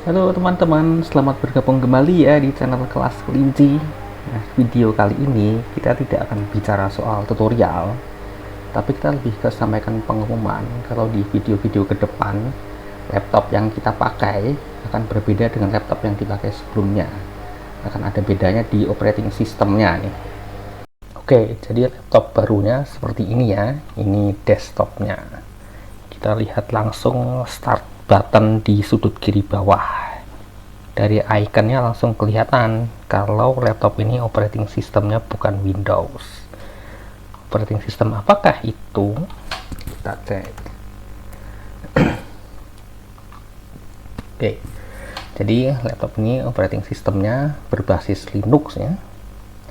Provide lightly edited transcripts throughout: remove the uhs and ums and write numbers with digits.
Halo teman-teman, selamat bergabung kembali ya di channel Kelas Kelinci. Nah, video kali ini kita tidak akan bicara soal tutorial, tapi kita lebih ke sampaikan pengumuman kalau di video-video ke depan laptop yang kita pakai akan berbeda dengan laptop yang dipakai sebelumnya. Akan ada bedanya di operating systemnya nih. Oke, jadi laptop barunya seperti ini ya. Ini desktopnya. Kita lihat langsung start button di sudut kiri bawah. Dari ikonnya langsung kelihatan kalau laptop ini operating sistemnya bukan Windows. Operating system apakah itu? Kita cek. Oke, jadi laptop ini operating sistemnya berbasis Linux ya.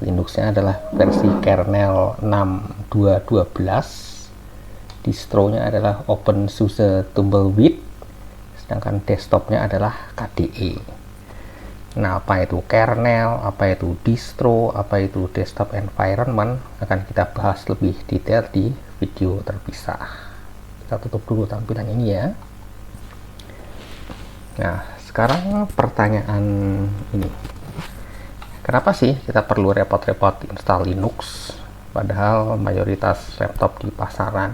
Linuxnya adalah versi kernel 6.2.12. Distronya adalah OpenSUSE Tumbleweed, sedangkan desktopnya adalah KDE. Nah, apa itu kernel, apa itu distro, apa itu desktop environment akan kita bahas lebih detail di video terpisah. Kita tutup dulu tampilan ini ya. Nah, sekarang pertanyaan ini. Kenapa sih kita perlu repot-repot install Linux padahal mayoritas laptop di pasaran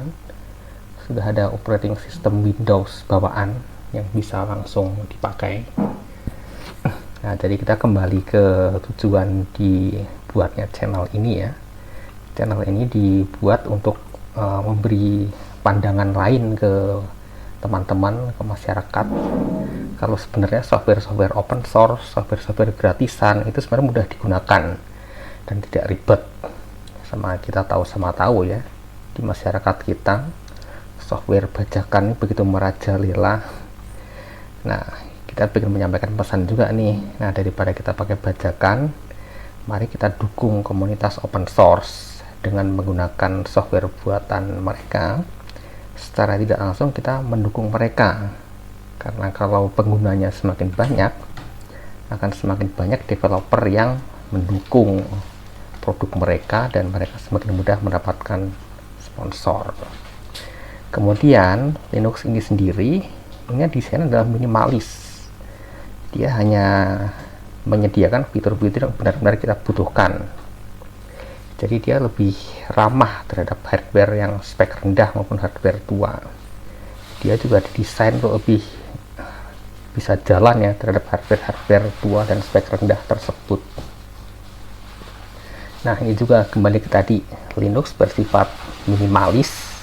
sudah ada operating system Windows bawaan yang bisa langsung dipakai. Nah, jadi kita kembali ke tujuan dibuatnya channel ini ya. Channel ini dibuat untuk memberi pandangan lain ke teman-teman, ke masyarakat. Kalau sebenarnya software-software open source, software-software gratisan itu sebenarnya mudah digunakan dan tidak ribet. Sama kita tahu ya, di masyarakat kita software bajakan ini begitu merajalela. Nah, kita ingin menyampaikan pesan juga nih. Nah, daripada kita pakai bajakan, mari kita dukung komunitas open source dengan menggunakan software buatan mereka. Secara tidak langsung kita mendukung mereka, karena kalau penggunanya semakin banyak, akan semakin banyak developer yang mendukung produk mereka dan mereka semakin mudah mendapatkan sponsor. Kemudian Linux ini sendiri ini desain adalah minimalis. Dia hanya menyediakan fitur-fitur yang benar-benar kita butuhkan. Jadi dia lebih ramah terhadap hardware yang spek rendah maupun hardware tua. Dia juga didesain untuk lebih bisa jalan ya terhadap hardware tua dan spek rendah tersebut. Nah, ini juga kembali ke tadi, Linux bersifat minimalis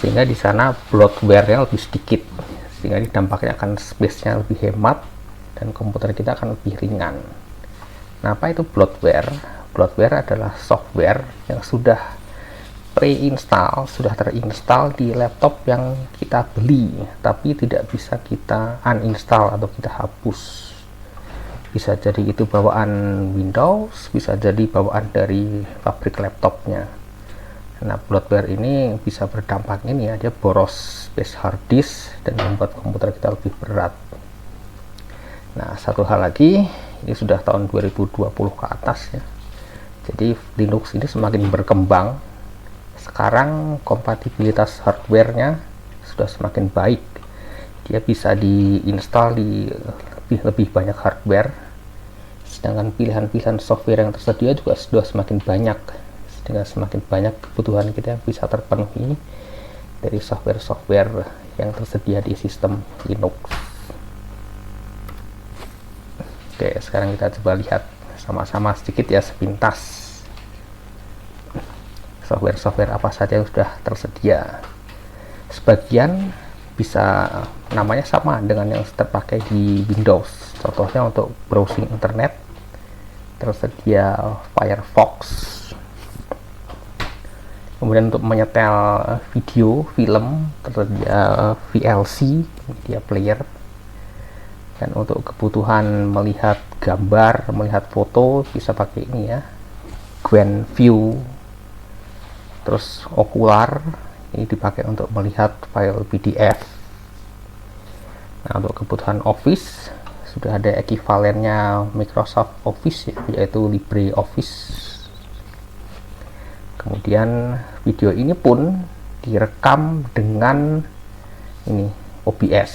sehingga di sana bloatware-nya lebih sedikit, sehingga dampaknya akan space-nya lebih hemat dan komputer kita akan lebih ringan. Nah, apa itu bloatware? Bloatware adalah software yang sudah pre-install, sudah terinstall di laptop yang kita beli, tapi tidak bisa kita uninstall atau kita hapus. Bisa jadi itu bawaan Windows, bisa jadi bawaan dari pabrik laptopnya. Nah, bloatware ini bisa berdampak ini ya, dia boros space hard disk dan membuat komputer kita lebih berat. Nah, satu hal lagi, ini sudah tahun 2020 ke atas ya. Jadi Linux ini semakin berkembang. Sekarang kompatibilitas hardware-nya sudah semakin baik. Dia bisa diinstal di lebih banyak hardware. Sedangkan pilihan-pilihan software yang tersedia juga sudah semakin banyak. Dengan semakin banyak kebutuhan kita yang bisa terpenuhi dari software-software yang tersedia di sistem Linux. Oke, sekarang kita coba lihat sama-sama sedikit ya sepintas software-software apa saja yang sudah tersedia. Sebagian bisa namanya sama dengan yang terpakai di Windows. Contohnya untuk browsing internet tersedia Firefox. Kemudian untuk menyetel video, film tersedia VLC, media player. Dan untuk kebutuhan melihat gambar, melihat foto bisa pakai ini ya, GwenView. Terus Okular ini dipakai untuk melihat file PDF. Nah, untuk kebutuhan Office sudah ada ekivalennya Microsoft Office ya, yaitu LibreOffice. Kemudian video ini pun direkam dengan ini OBS.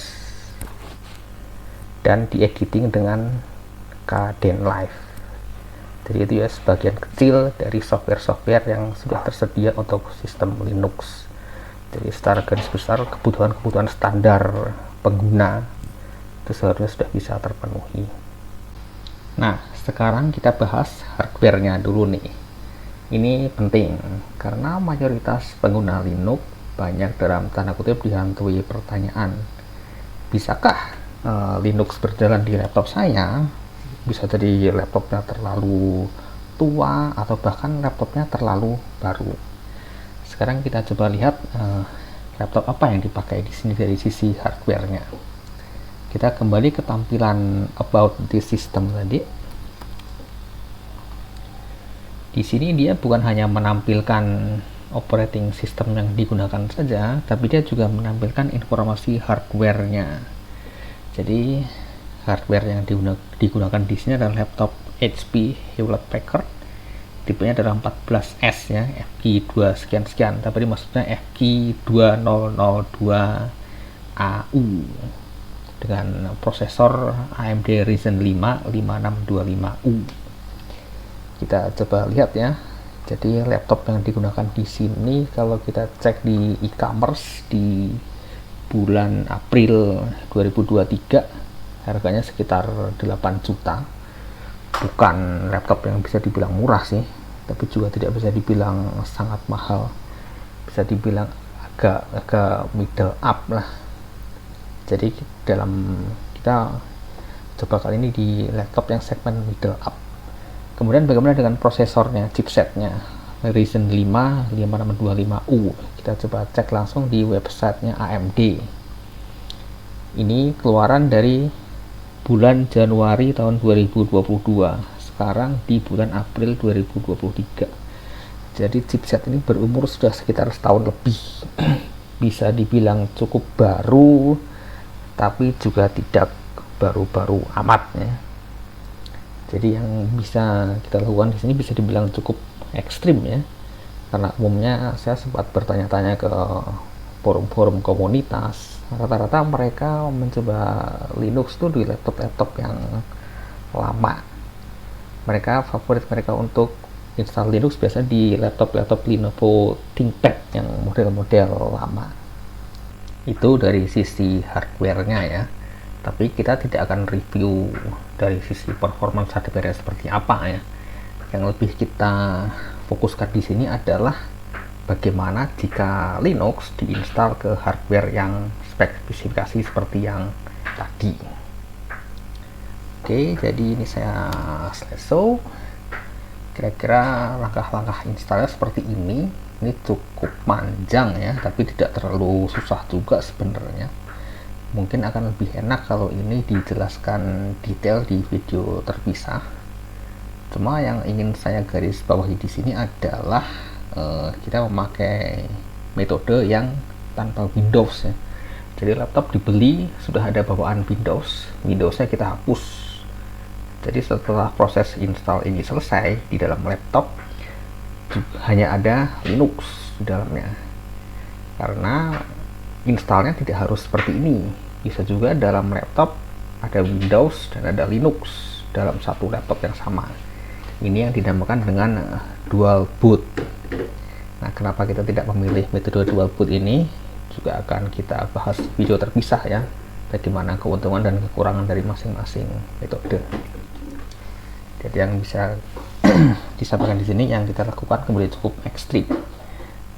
dan diediting dengan Kdenlive. Jadi itu ya sebagian kecil dari software-software yang sudah tersedia untuk sistem Linux. Jadi secara garis besar kebutuhan-kebutuhan standar pengguna itu seharusnya sudah bisa terpenuhi. Nah, sekarang kita bahas hardware-nya dulu nih. Ini penting karena mayoritas pengguna Linux banyak dalam tanda kutip dihantui pertanyaan, bisakah Linux berjalan di laptop saya? Bisa jadi laptopnya terlalu tua atau bahkan laptopnya terlalu baru. Sekarang kita coba lihat laptop apa yang dipakai di sini dari sisi hardware-nya. Kita kembali ke tampilan about this system tadi. Di sini dia bukan hanya menampilkan operating system yang digunakan saja, tapi dia juga menampilkan informasi hardware-nya. Jadi hardware yang digunakan di sini adalah laptop HP Hewlett Packard, tipenya adalah 14S ya, FQ2 sekian-sekian, tapi maksudnya FQ2002AU dengan prosesor AMD Ryzen 5 5625U. Kita coba lihat ya. Jadi laptop yang digunakan di sini kalau kita cek di e-commerce di bulan April 2023 harganya sekitar 8 juta. Bukan laptop yang bisa dibilang murah sih, tapi juga tidak bisa dibilang sangat mahal, bisa dibilang agak middle up lah. Jadi dalam kita coba kali ini di laptop yang segmen middle up. Kemudian bagaimana dengan prosesornya, chipsetnya Ryzen 5 5625U. Kita coba cek langsung di websitenya AMD. Ini keluaran dari bulan Januari tahun 2022, sekarang di bulan April 2023. Jadi chipset ini berumur sudah sekitar setahun lebih. Bisa dibilang cukup baru, tapi juga tidak baru-baru amat ya. Jadi yang bisa kita lakukan di sini bisa dibilang cukup ekstrim ya, karena umumnya saya sempat bertanya-tanya ke forum-forum komunitas, rata-rata mereka mencoba Linux tuh di laptop-laptop yang lama. Mereka favorit mereka untuk install Linux biasanya di laptop-laptop Lenovo ThinkPad yang model-model lama. Itu dari sisi hardware-nya ya. Tapi kita tidak akan review dari sisi performance hardware seperti apa ya. Yang lebih kita fokuskan di sini adalah bagaimana jika Linux diinstal ke hardware yang spesifikasi seperti yang tadi. Oke, jadi ini saya slideshow. Kira-kira langkah-langkah installnya seperti ini. Ini cukup panjang ya, tapi tidak terlalu susah juga sebenarnya. Mungkin akan lebih enak kalau ini dijelaskan detail di video terpisah. Cuma yang ingin saya garis bawahi di sini adalah kita memakai metode yang tanpa Windows ya. Jadi laptop dibeli sudah ada bawaan Windowsnya kita hapus. Jadi setelah proses install ini selesai, di dalam laptop hanya ada Linux di dalamnya. Karena installnya tidak harus seperti ini, bisa juga dalam laptop ada Windows dan ada Linux dalam satu laptop yang sama. Ini yang dinamakan dengan dual boot. Nah, kenapa kita tidak memilih metode dual boot ini juga akan kita bahas video terpisah ya, bagaimana keuntungan dan kekurangan dari masing-masing metode. Jadi yang bisa disampaikan di sini yang kita lakukan kemudian cukup ekstrim,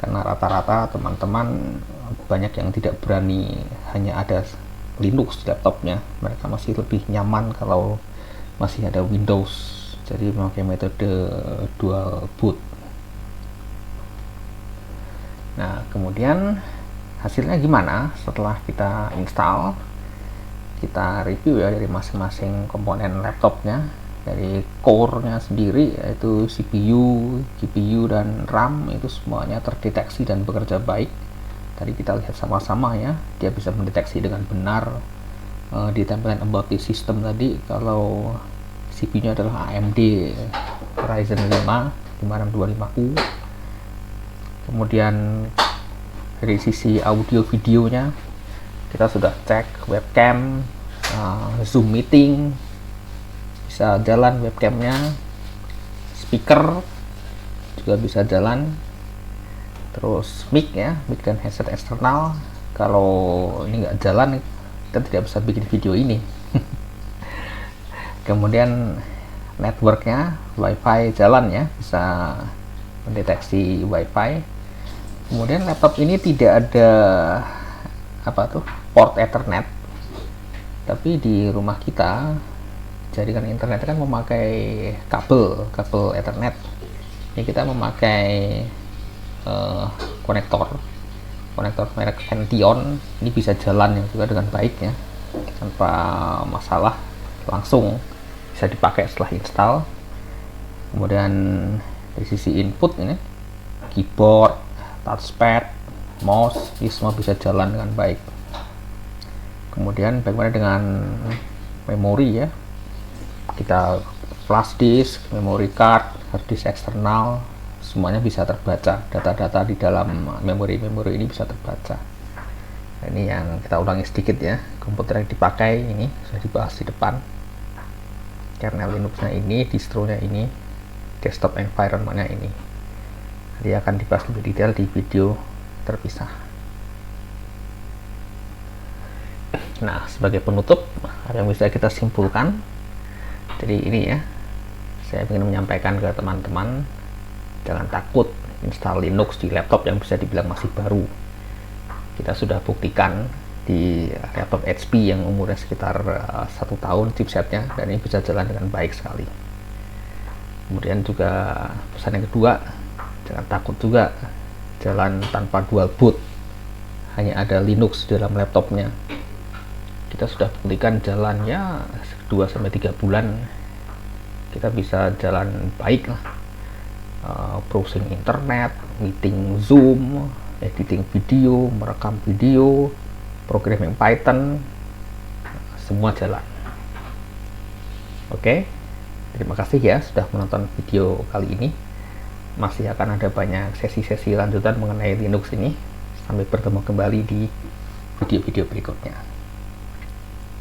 karena rata-rata teman-teman banyak yang tidak berani hanya ada Linux di laptopnya, mereka masih lebih nyaman kalau masih ada Windows, jadi memakai metode dual boot. Nah, kemudian hasilnya gimana setelah kita install? Kita review ya dari masing-masing komponen laptopnya. Dari core-nya sendiri, yaitu CPU, GPU, dan RAM, itu semuanya terdeteksi dan bekerja baik. Tadi kita lihat sama-sama ya, dia bisa mendeteksi dengan benar di tampilan about the system tadi. Kalau CPU-nya adalah AMD Ryzen 5 5625U. Kemudian dari sisi audio videonya kita sudah cek webcam, Zoom meeting bisa jalan, webcamnya, speaker juga bisa jalan, terus mic ya, mic dan headset eksternal. Kalau ini nggak jalan, kita tidak bisa bikin video ini. Kemudian networknya, wifi jalan ya, bisa mendeteksi wifi. Kemudian laptop ini tidak ada port Ethernet, tapi di rumah kita jaringan internet kan memakai kabel Ethernet. Ini kita memakai konektor merek Vention. Ini bisa jalan juga dengan baik ya, tanpa masalah, langsung bisa dipakai setelah install. Kemudian dari sisi input ini, keyboard, touchpad, mouse, ini semua bisa jalan dengan baik. Kemudian bagaimana dengan memori ya, kita flash disk, memory card, hard disk eksternal, semuanya bisa terbaca. Data-data di dalam memori ini bisa terbaca. Ini yang kita ulangi sedikit ya. Komputer yang dipakai ini sudah dibahas di depan. Kernel Linuxnya ini, distronya ini, desktop environmentnya ini. Nanti akan dibahas lebih detail di video terpisah. Nah, sebagai penutup, apa yang bisa kita simpulkan? Jadi ini ya, saya ingin menyampaikan ke teman-teman, jangan takut install Linux di laptop yang bisa dibilang masih baru. Kita sudah buktikan di laptop HP yang umurnya sekitar 1 tahun chipsetnya, dan ini bisa jalan dengan baik sekali. Kemudian juga pesan yang kedua, jangan takut juga jalan tanpa dual boot, hanya ada Linux dalam laptopnya. Kita sudah buktikan jalannya 2-3 bulan, kita bisa jalan baik lah. Browsing internet, meeting Zoom, editing video, merekam video, programming Python, semua jalan. Oke, terima kasih ya sudah menonton video kali ini. Masih akan ada banyak sesi-sesi lanjutan mengenai Linux ini. Sampai bertemu kembali di video-video berikutnya.